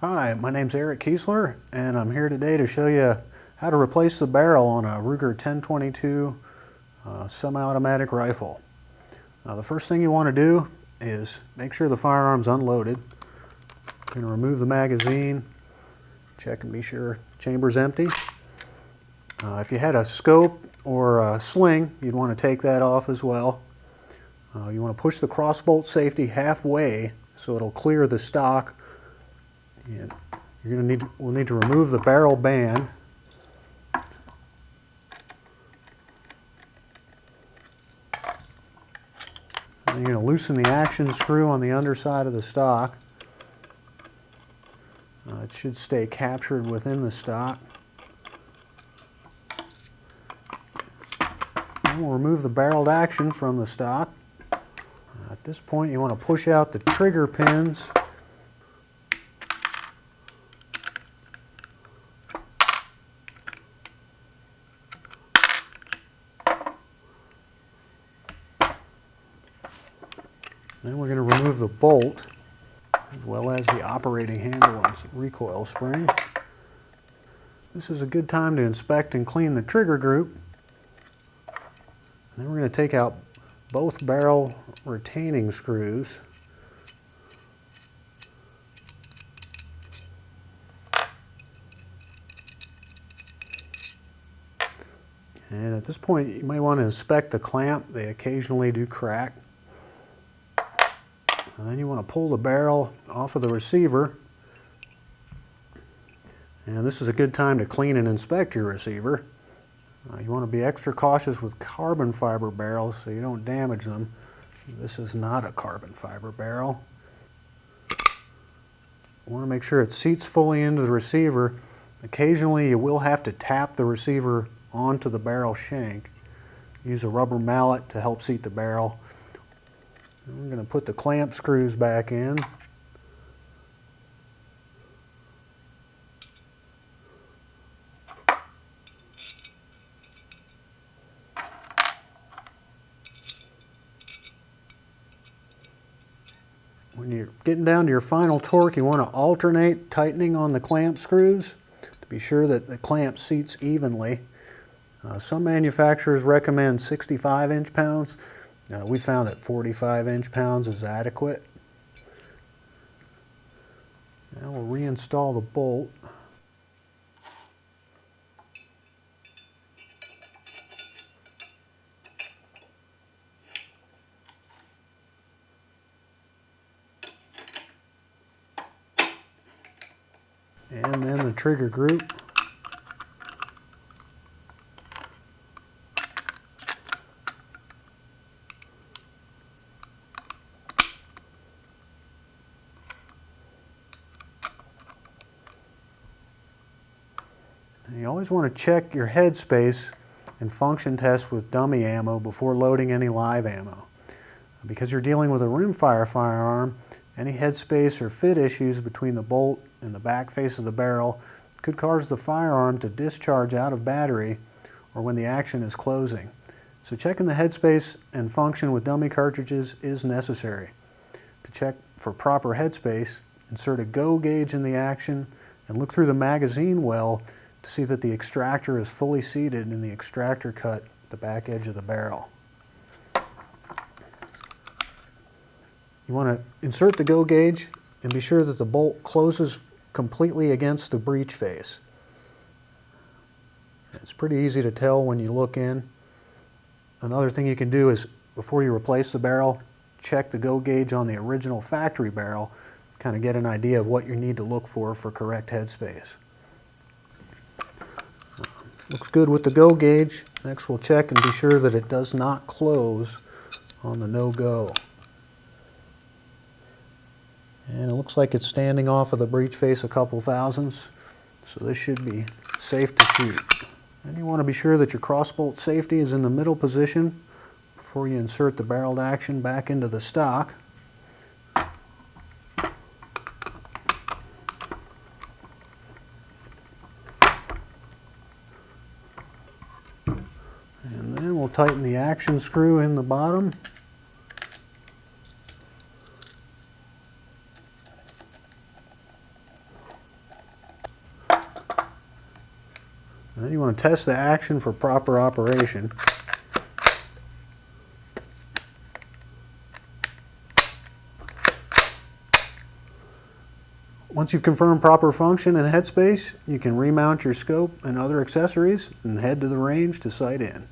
Hi, my name's Eric Kiesler, and I'm here today to show you how to replace the barrel on a Ruger 1022 semi-automatic rifle. Now, the first thing you want to do is make sure the firearm's unloaded. You're going to remove the magazine, check and be sure the chamber's empty. If you had a scope or a sling, you'd want to take that off as well. You want to push the crossbolt safety halfway so it'll clear the stock. And we'll need to remove the barrel band. And you're going to loosen the action screw on the underside of the stock. It should stay captured within the stock. And we'll remove the barreled action from the stock. At this point, you want to push out the trigger pins. Then we're going to remove the bolt, as well as the operating handle and recoil spring. This is a good time to inspect and clean the trigger group. And then we're going to take out both barrel retaining screws. And at this point, you might want to inspect the clamp. They occasionally do crack. And then you want to pull the barrel off of the receiver. And this is a good time to clean and inspect your receiver. You want to be extra cautious with carbon fiber barrels so you don't damage them. This is not a carbon fiber barrel. You want to make sure it seats fully into the receiver. Occasionally you will have to tap the receiver onto the barrel shank. Use a rubber mallet to help seat the barrel. And we're going to put the clamp screws back in. When you're getting down to your final torque, you want to alternate tightening on the clamp screws to be sure that the clamp seats evenly. Some manufacturers recommend 65 inch-pounds. We found that 45 inch-pounds is adequate. Now we'll reinstall the bolt. And then the trigger group. You always want to check your headspace and function test with dummy ammo before loading any live ammo. Because you're dealing with a rimfire firearm, any headspace or fit issues between the bolt and the back face of the barrel could cause the firearm to discharge out of battery or when the action is closing. So checking the headspace and function with dummy cartridges is necessary. To check for proper headspace, insert a go gauge in the action and look through the magazine well to see that the extractor is fully seated in the extractor cut at the back edge of the barrel. You want to insert the go gauge and be sure that the bolt closes completely against the breech face. It's pretty easy to tell when you look in. Another thing you can do is, before you replace the barrel, check the go gauge on the original factory barrel, kind of get an idea of what you need to look for correct headspace. Looks good with the go gauge. Next we'll check and be sure that it does not close on the no-go. And it looks like it's standing off of the breech face a couple thousandths, so this should be safe to shoot. And you want to be sure that your crossbolt safety is in the middle position before you insert the barreled action back into the stock. And then we'll tighten the action screw in the bottom. And then you want to test the action for proper operation. Once you've confirmed proper function in Headspace, you can remount your scope and other accessories and head to the range to sight in.